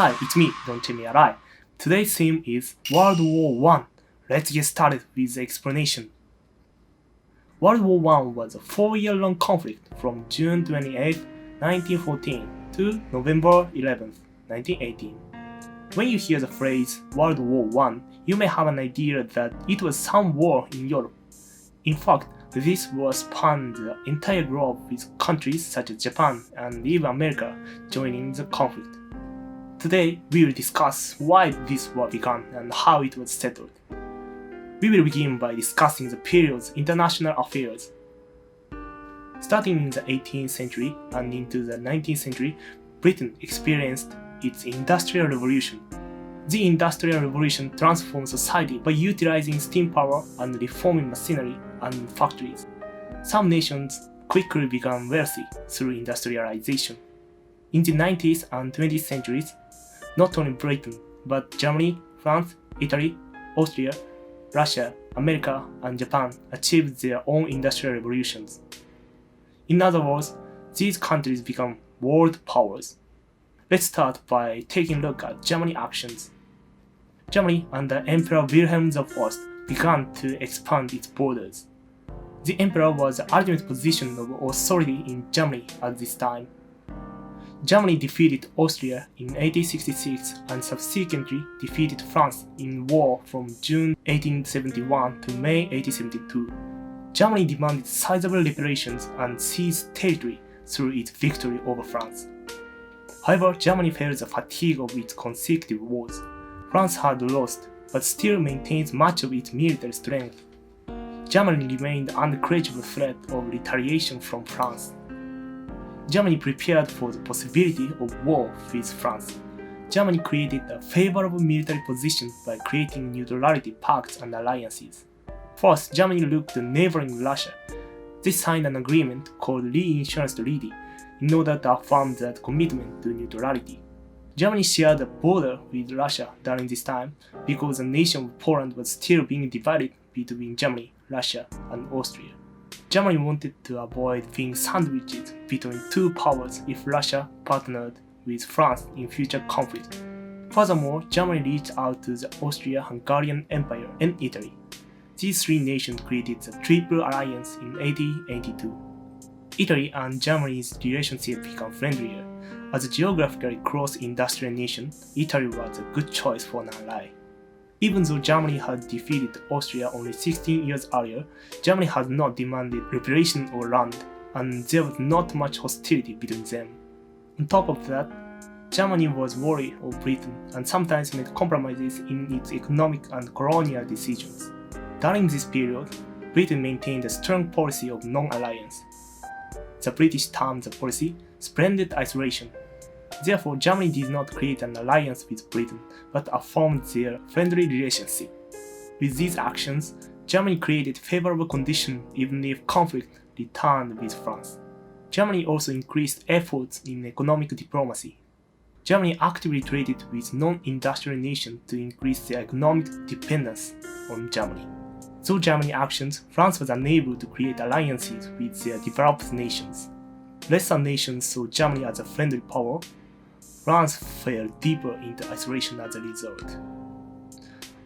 Hi, it's me, Don't Tell Me a Lie. Today's theme is World War I. Let's get started with the explanation. World War I was a 4-year-long conflict from June 28, 1914 to November 11, 1918. When you hear the phrase World War I, you may have an idea that it was some war in Europe. In fact, this war spanned the entire globe with countries such as Japan and even America joining the conflict. Today, we will discuss why this war began and how it was settled. We will begin by discussing the period's international affairs. Starting in the 18th century and into the 19th century, Britain experienced its Industrial Revolution. The Industrial Revolution transformed society by utilizing steam power and reforming machinery and factories. Some nations quickly became wealthy through industrialization. In the 19th and 20th centuries, not only Britain, but Germany, France, Italy, Austria, Russia, America, and Japan achieved their own industrial revolutions. In other words, these countries become world powers. Let's start by taking a look at Germany's actions. Germany under Emperor Wilhelm I began to expand its borders. The emperor was the ultimate position of authority in Germany at this time. Germany defeated Austria in 1866 and subsequently defeated France in war from June 1871 to May 1872. Germany demanded sizable reparations and seized territory through its victory over France. However, Germany felt the fatigue of its consecutive wars. France had lost, but still maintained much of its military strength. Germany remained under credible threat of retaliation from France. Germany prepared for the possibility of war with France. Germany created a favorable military position by creating neutrality pacts and alliances. First, Germany looked to neighboring Russia. They signed an agreement called Reinsurance Treaty in order to affirm that commitment to neutrality. Germany shared a border with Russia during this time because the nation of Poland was still being divided between Germany, Russia, and Austria. Germany wanted to avoid being sandwiched between two powers if Russia partnered with France in future conflict. Furthermore, Germany reached out to the Austro-Hungarian Empire and Italy. These three nations created the Triple Alliance in 1882. Italy and Germany's relationship became friendlier. As a geographically close industrial nation, Italy was a good choice for an ally. Even though Germany had defeated Austria only 16 years earlier, Germany had not demanded reparation or land, and there was not much hostility between them. On top of that, Germany was wary of Britain and sometimes made compromises in its economic and colonial decisions. During this period, Britain maintained a strong policy of non-alliance. The British termed the policy splendid isolation. Therefore, Germany did not create an alliance with Britain, but affirmed their friendly relationship. With these actions, Germany created favorable conditions even if conflict returned with France. Germany also increased efforts in economic diplomacy. Germany actively traded with non-industrial nations to increase their economic dependence on Germany. Through Germany's actions, France was unable to create alliances with their developed nations. Lesser nations saw Germany as a friendly power. France fell deeper into isolation as a result.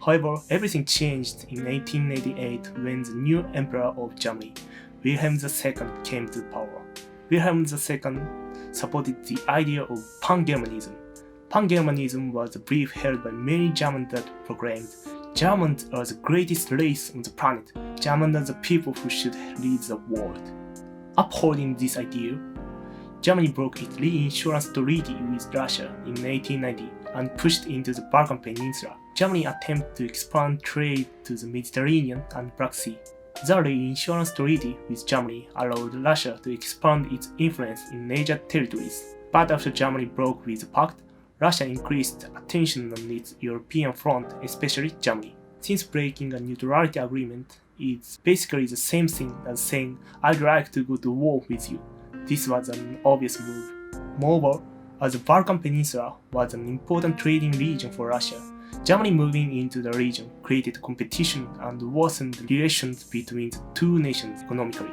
However, everything changed in 1888 when the new emperor of Germany, Wilhelm II, came to power. Wilhelm II supported the idea of pan-Germanism. Pan-Germanism was a belief held by many Germans that proclaimed Germans are the greatest race on the planet. Germans are the people who should lead the world. Upholding this ideal, Germany broke its reinsurance treaty with Russia in 1890 and pushed into the Balkan Peninsula. Germany attempted to expand trade to the Mediterranean and Black Sea. The reinsurance treaty with Germany allowed Russia to expand its influence in Asia territories. But after Germany broke with the pact, Russia increased attention on its European front, especially Germany. Since breaking a neutrality agreement is basically the same thing as saying, "I'd like to go to war with you," this was an obvious move. Moreover, as the Balkan Peninsula was an important trading region for Russia, Germany moving into the region created competition and worsened relations between the two nations economically.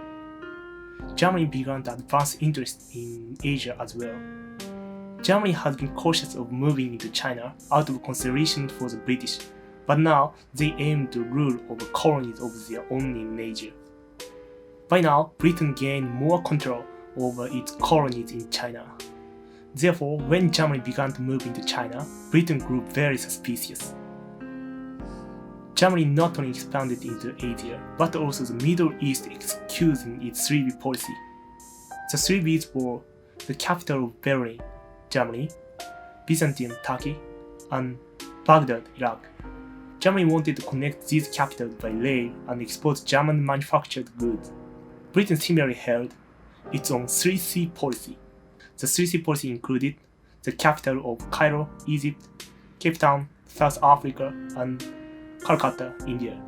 Germany began to advance interest in Asia as well. Germany has been cautious of moving into China out of consideration for the British, but now they aim to rule over colonies of their own in Asia. By now, Britain gained more control over its colonies in China. Therefore, when Germany began to move into China, Britain grew very suspicious. Germany not only expanded into Asia, but also the Middle East executing its 3B policy. The 3Bs were the capital of Berlin, Germany, Byzantium, Turkey, and Baghdad, Iraq. Germany wanted to connect these capitals by rail and export German manufactured goods. Britain similarly held its own 3C policy. The 3C policy included the capital of Cairo, Egypt, Cape Town, South Africa, and Calcutta, India.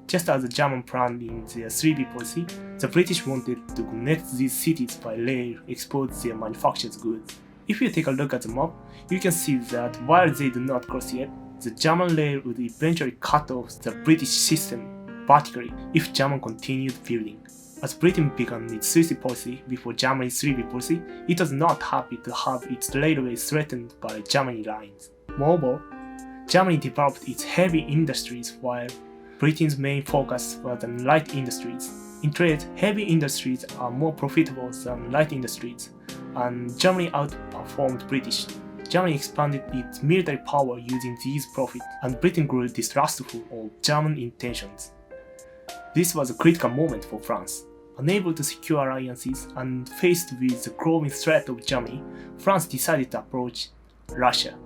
Just as the German planned in their 3B policy, the British wanted to connect these cities by rail, export their manufactured goods. If you take a look at the map, you can see that while they do not cross yet, the German rail would eventually cut off the British system vertically if Germany continued building. As Britain began its 3C policy before Germany's 3B policy, it was not happy to have its railways threatened by German lines. Moreover, Germany developed its heavy industries while Britain's main focus was on light industries. In trade, heavy industries are more profitable than light industries, and Germany outperformed British. Germany expanded its military power using these profits, and Britain grew distrustful of German intentions. This was a critical moment for France. Unable to secure alliances and faced with the growing threat of Germany, France decided to approach Russia,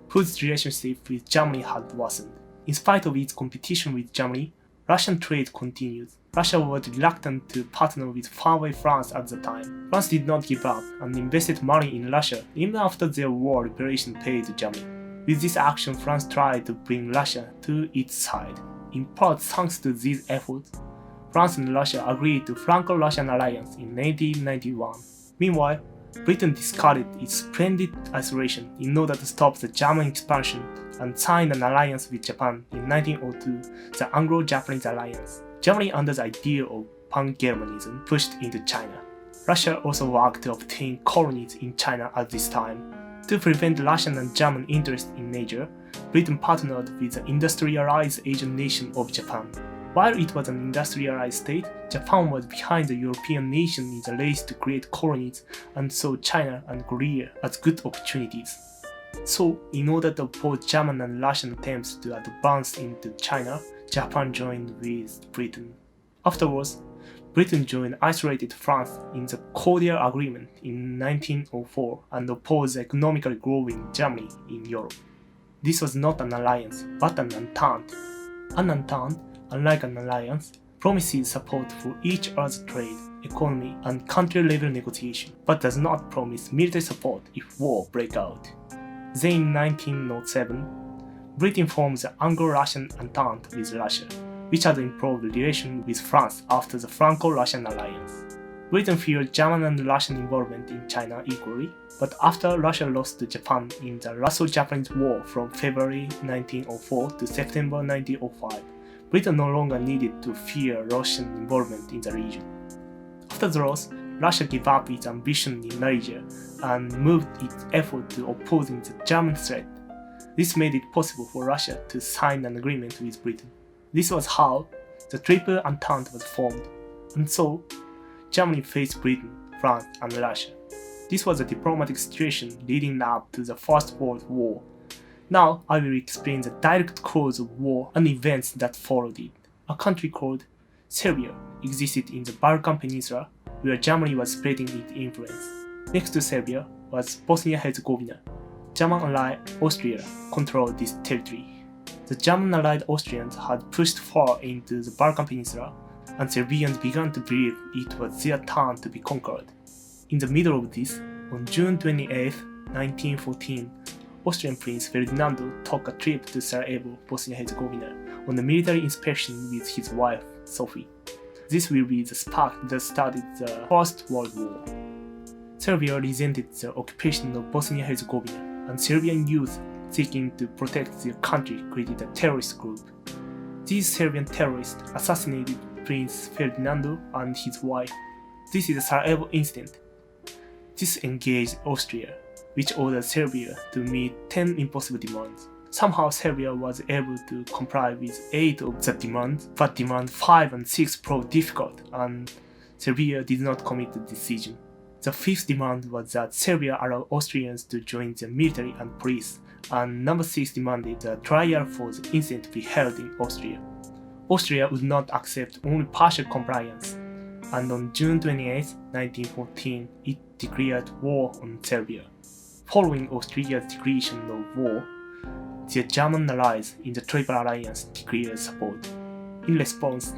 whose relationship with Germany had worsened. In spite of its competition with Germany, Russian trade continued. Russia was reluctant to partner with faraway France at the time. France did not give up and invested money in Russia even after their war reparation paid to Germany. With this action, France tried to bring Russia to its side. In part thanks to these efforts, France and Russia agreed to Franco-Russian alliance in 1991. Meanwhile, Britain discarded its splendid isolation in order to stop the German expansion and signed an alliance with Japan in 1902, the Anglo-Japanese Alliance. Germany, under the idea of pan-Germanism, pushed into China. Russia also worked to obtain colonies in China at this time. To prevent Russian and German interest in Asia, Britain partnered with the industrialized Asian nation of Japan. While it was an industrialized state, Japan was behind the European nation in the race to create colonies and saw China and Korea as good opportunities. So, in order to oppose German and Russian attempts to advance into China, Japan joined with Britain. Afterwards, Britain joined isolated France in the Cordial Agreement in 1904 and opposed the economically growing Germany in Europe. This was not an alliance, but an entente. An entente, unlike an alliance, promises support for each other's trade, economy, and country-level negotiation, but does not promise military support if war breaks out. Then in 1907, Britain formed the Anglo-Russian Entente with Russia, which had improved relations with France after the Franco-Russian alliance. Britain feared German and Russian involvement in China equally, but after Russia lost to Japan in the Russo-Japanese War from February 1904 to September 1905, Britain no longer needed to fear Russian involvement in the region. After the loss, Russia gave up its ambition in Asia and moved its effort to opposing the German threat. This made it possible for Russia to sign an agreement with Britain. This was how the Triple Entente was formed, and so Germany faced Britain, France, and Russia. This was a diplomatic situation leading up to the First World War. Now I will explain the direct cause of war and events that followed it. A country called Serbia existed in the Balkan Peninsula, where Germany was spreading its influence. Next to Serbia was Bosnia-Herzegovina. German ally Austria controlled this territory. The German allied Austrians had pushed far into the Balkan Peninsula, and Serbians began to believe it was their turn to be conquered. In the middle of this, on June 28, 1914, Austrian Prince Ferdinando took a trip to Sarajevo, Bosnia-Herzegovina, on a military inspection with his wife, Sophie. This will be the spark that started the First World War. Serbia resented the occupation of Bosnia-Herzegovina, and Serbian youth seeking to protect their country created a terrorist group. These Serbian terrorists assassinated Prince Ferdinando and his wife. This is the Sarajevo incident. This engaged Austria, which ordered Serbia to meet 10 impossible demands. Somehow Serbia was able to comply with 8 of the demands, but demand 5 and 6 proved difficult, and Serbia did not commit the decision. The 5th demand was that Serbia allow Austrians to join the military and police, and number 6 demanded the trial for the incident to be held in Austria. Austria would not accept only partial compliance, and on June 28, 1914, it declared war on Serbia. Following Austria's declaration of war, the German allies in the Triple Alliance declared support. In response,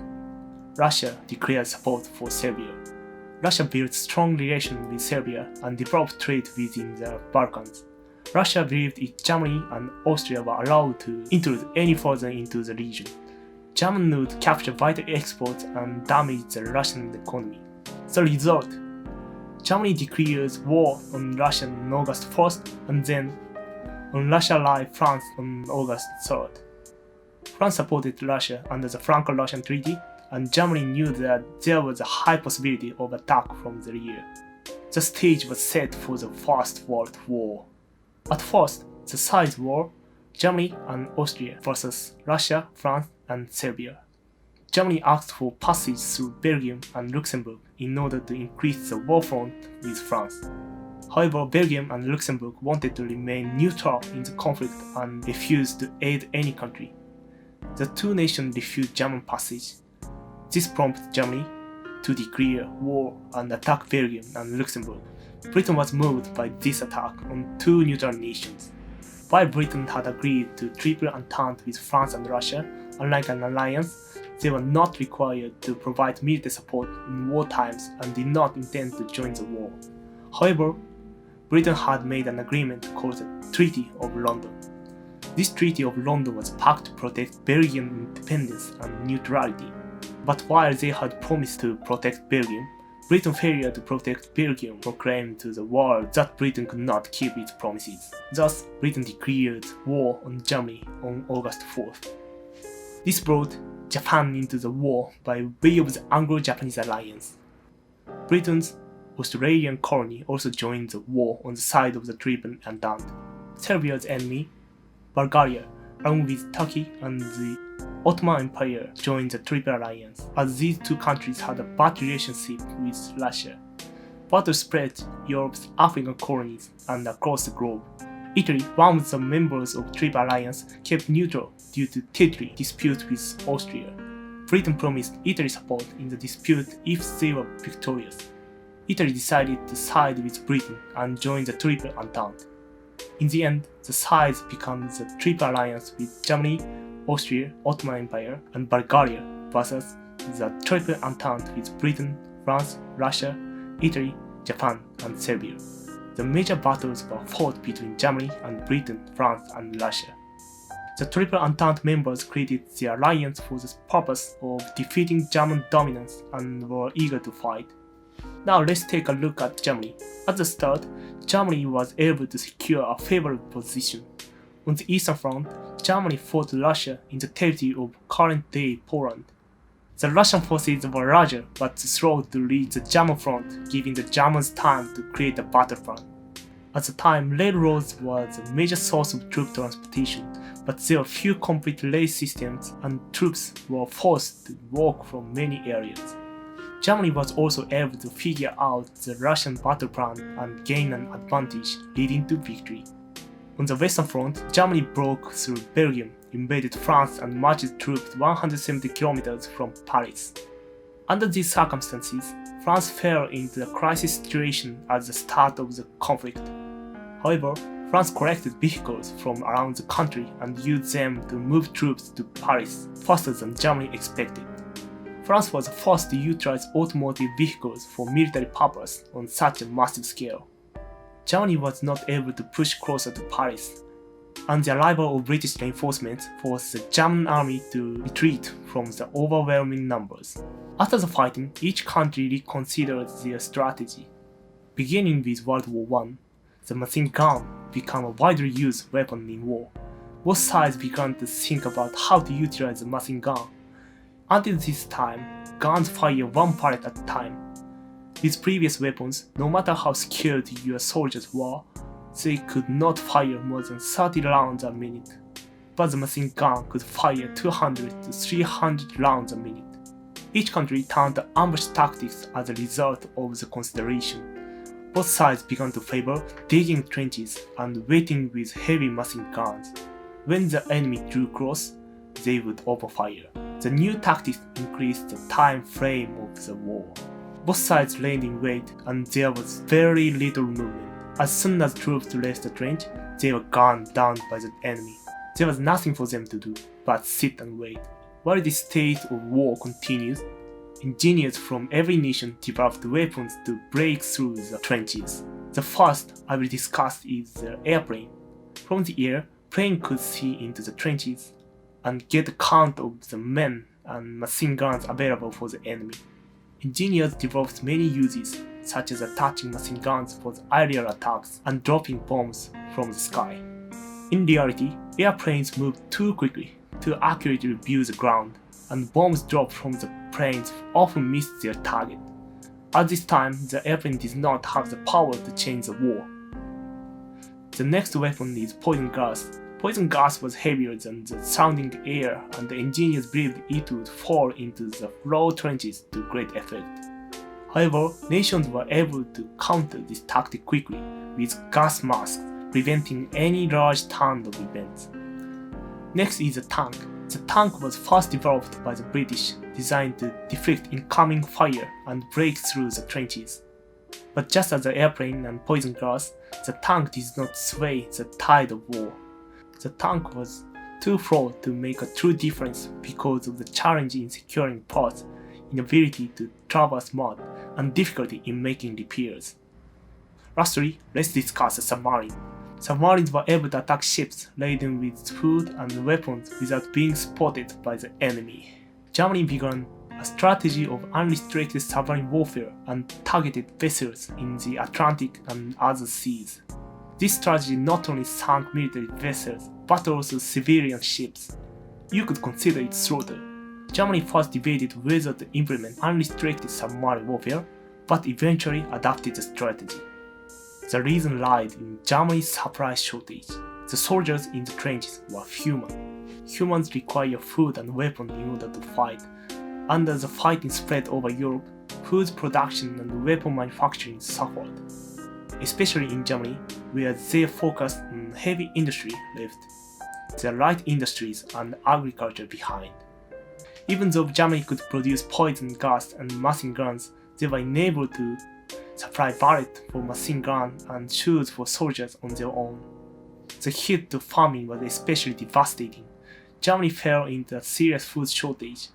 Russia declared support for Serbia. Russia built strong relations with Serbia and developed trade within the Balkans. Russia believed if Germany and Austria were allowed to intrude any further into the region, Germany would capture vital exports and damage the Russian economy. The result: Germany declared war on Russia on August 1st and then on Russia-allied France on August 3rd. France supported Russia under the Franco-Russian Treaty, and Germany knew that there was a high possibility of attack from the rear. The stage was set for the First World War. At first, the sides were Germany and Austria versus Russia, France, and Serbia. Germany asked for passage through Belgium and Luxembourg in order to increase the war front with France. However, Belgium and Luxembourg wanted to remain neutral in the conflict and refused to aid any country. The two nations refused German passage. This prompted Germany to declare war and attack Belgium and Luxembourg. Britain was moved by this attack on two neutral nations. While Britain had agreed to Triple Entente with France and Russia, unlike an alliance, they were not required to provide military support in war times and did not intend to join the war. However, Britain had made an agreement called the Treaty of London. This Treaty of London was a pact to protect Belgian independence and neutrality. But while they had promised to protect Belgium, Britain's failure to protect Belgium proclaimed to the world that Britain could not keep its promises. Thus, Britain declared war on Germany on August 4th. This brought Japan into the war by way of the Anglo-Japanese alliance. Britain's Australian colony also joined the war on the side of the Triple Entente. Serbia's enemy, Bulgaria, along with Turkey and the Ottoman Empire, joined the Triple Alliance, as these two countries had a bad relationship with Russia. Battle spread Europe's African colonies and across the globe. Italy, one of the members of Triple Alliance, kept neutral due to territory disputes with Austria. Britain promised Italy support in the dispute if they were victorious. Italy decided to side with Britain and join the Triple Entente. In the end, the sides became the Triple Alliance with Germany, Austria, Ottoman Empire, and Bulgaria versus the Triple Entente with Britain, France, Russia, Italy, Japan, and Serbia. The major battles were fought between Germany and Britain, France, and Russia. The Triple Entente members created the alliance for the purpose of defeating German dominance and were eager to fight. Now let's take a look at Germany. At the start, Germany was able to secure a favorable position. On the Eastern Front, Germany fought Russia in the territory of current-day Poland. The Russian forces were larger but slow to reach the German front, giving the Germans time to create a battlefront. At the time, railroads was a major source of troop transportation, but there were few complete rail systems and troops were forced to walk from many areas. Germany was also able to figure out the Russian battle plan and gain an advantage, leading to victory. On the Western Front, Germany broke through Belgium, invaded France, and marched troops 170 kilometers from Paris. Under these circumstances, France fell into a crisis situation at the start of the conflict. However, France collected vehicles from around the country and used them to move troops to Paris faster than Germany expected. France was the first to utilize automotive vehicles for military purpose on such a massive scale. Germany was not able to push closer to Paris, and the arrival of British reinforcements forced the German army to retreat from the overwhelming numbers. After the fighting, each country reconsidered their strategy. Beginning with World War I, the machine gun became a widely used weapon in war. Both sides began to think about how to utilize the machine gun. Until this time, guns fire one pellet at a time. With previous weapons, no matter how skilled your soldiers were, they could not fire more than 30 rounds a minute, but the machine gun could fire 200 to 300 rounds a minute. Each country turned to ambush tactics as a result of the consideration. Both sides began to favor digging trenches and waiting with heavy machine guns. When the enemy drew close, they would open fire. The new tactics increased the time frame of the war. Both sides laid in wait and there was very little movement. As soon as troops left the trench, they were gunned down by the enemy. There was nothing for them to do but sit and wait. While this state of war continues, engineers from every nation developed weapons to break through the trenches. The first I will discuss is the airplane. From the air, plane could see into the trenches and get a count of the men and machine guns available for the enemy. Engineers developed many uses, such as attaching machine guns for the aerial attacks and dropping bombs from the sky. In reality, airplanes moved too quickly to accurately view the ground, and bombs dropped from the planes often missed their target. At this time, the airplane did not have the power to change the war. The next weapon is poison gas. Poison gas was heavier than the surrounding air, and the engineers believed it would fall into the low trenches to great effect. However, nations were able to counter this tactic quickly with gas masks, preventing any large turn of events. Next is the tank. The tank was first developed by the British, designed to deflect incoming fire and break through the trenches. But just as the airplane and poison gas, the tank did not sway the tide of war. The tank was too flawed to make a true difference because of the challenge in securing parts, inability to traverse mud, and difficulty in making repairs. Lastly, let's discuss the submarine. Submarines were able to attack ships laden with food and weapons without being spotted by the enemy. Germany began a strategy of unrestricted submarine warfare and targeted vessels in the Atlantic and other seas. This strategy not only sank military vessels, but also civilian ships. You could consider it slaughter. Germany first debated whether to implement unrestricted submarine warfare, but eventually adopted the strategy. The reason lied in Germany's supply shortage. The soldiers in the trenches were human. Humans require food and weapons in order to fight. And as the fighting spread over Europe, food production and weapon manufacturing suffered. Especially in Germany, where their focus on heavy industry left the light industries and agriculture behind. Even though Germany could produce poison gas and machine guns, they were unable to supply bullets for machine guns and shoes for soldiers on their own. The hit to farming was especially devastating. Germany fell into a serious food shortage.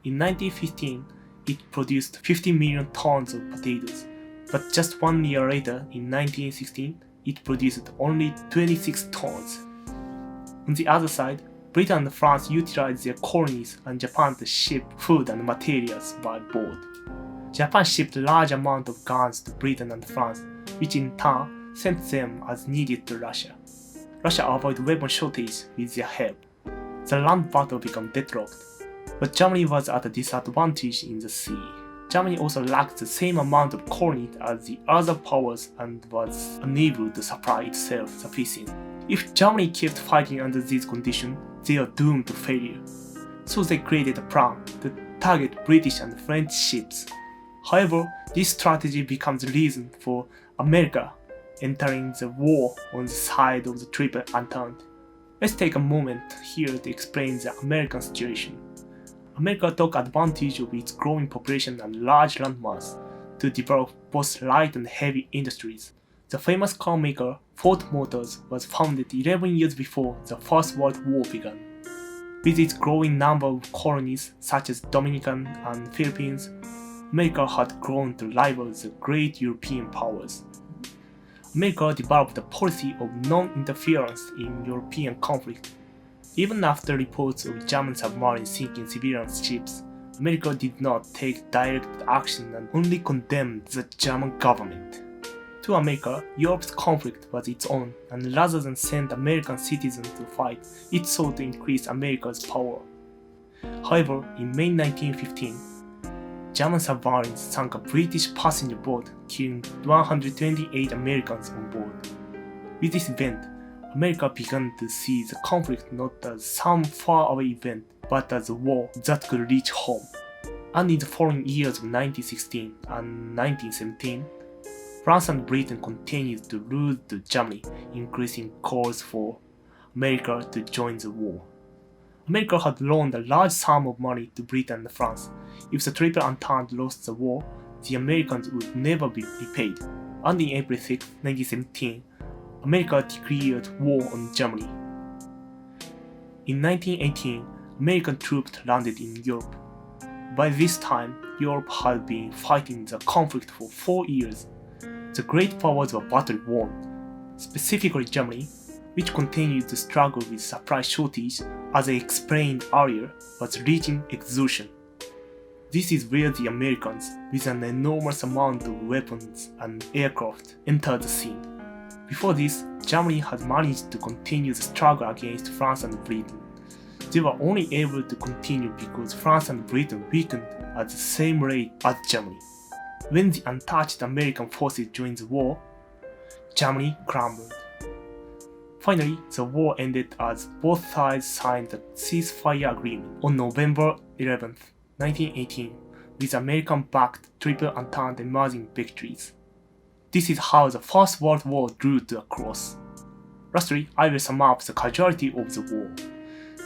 In 1915, it produced 50 million tons of potatoes, but just 1 year later, in 1916, it produced only 26 tons. On the other side, Britain and France utilized their colonies and Japan to ship food and materials by boat. Japan shipped large amounts of guns to Britain and France, which in turn sent them as needed to Russia. Russia avoided weapon shortage with their help. The land battle became deadlocked, but Germany was at a disadvantage in the sea. Germany also lacked the same amount of colonies as the other powers and was unable to supply itself sufficiently. If Germany kept fighting under these conditions, they were doomed to failure. So they created a plan to target British and French ships. However, this strategy becomes the reason for America entering the war on the side of the Triple Entente. Let's take a moment here to explain the American situation. America took advantage of its growing population and large landmass to develop both light and heavy industries. The famous car maker Ford Motors was founded 11 years before the First World War began. With its growing number of colonies such as Dominican and Philippines, America had grown to rival the great European powers. America developed a policy of non-interference in European conflict. Even after reports of German submarines sinking civilian ships, America did not take direct action and only condemned the German government. To America, Europe's conflict was its own, and rather than send American citizens to fight, it sought to increase America's power. However, in May 1915, German submarines sank a British passenger boat, killing 128 Americans on board. With this event, America began to see the conflict not as some faraway event, but as a war that could reach home. And in the following years of 1916 and 1917, France and Britain continued to lose to Germany, increasing calls for America to join the war. America had loaned a large sum of money to Britain and France. If the Triple Entente lost the war, the Americans would never be repaid. And in April 6, 1917, America declared war on Germany. In 1918, American troops landed in Europe. By this time, Europe had been fighting the conflict for 4 years. The great powers were badly won, specifically Germany, which continued to struggle with supply shortage, as I explained earlier, was reaching exhaustion. This is where the Americans, with an enormous amount of weapons and aircraft, entered the scene. Before this, Germany had managed to continue the struggle against France and Britain. They were only able to continue because France and Britain weakened at the same rate as Germany. When the untouched American forces joined the war, Germany crumbled. Finally, the war ended as both sides signed the ceasefire agreement on November 11, 1918, with American-backed Triple Entente emerging victories. This is how the First World War drew to a close. Lastly, I will sum up the casualties of the war.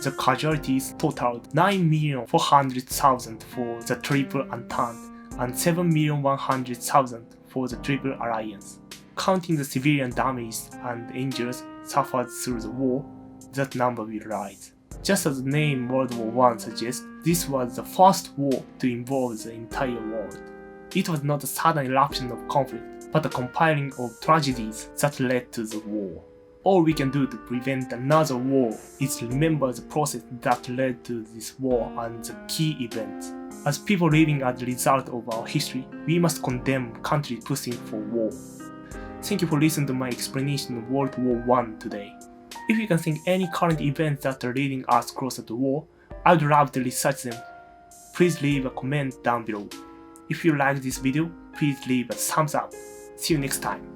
The casualties totaled 9,400,000 for the Triple Entente and 7,100,000 for the Triple Alliance. Counting the civilian damage and injuries suffered through the war, that number will rise. Just as the name World War I suggests, this was the first war to involve the entire world. It was not a sudden eruption of conflict, but a compiling of tragedies that led to the war. All we can do to prevent another war is remember the process that led to this war and the key events. As people living as a result of our history, we must condemn countries pushing for war. Thank you for listening to my explanation of World War I today. If you can think any current events that are leading us closer to war, I'd love to research them. Please leave a comment down below. If you like this video, please leave a thumbs up. See you next time.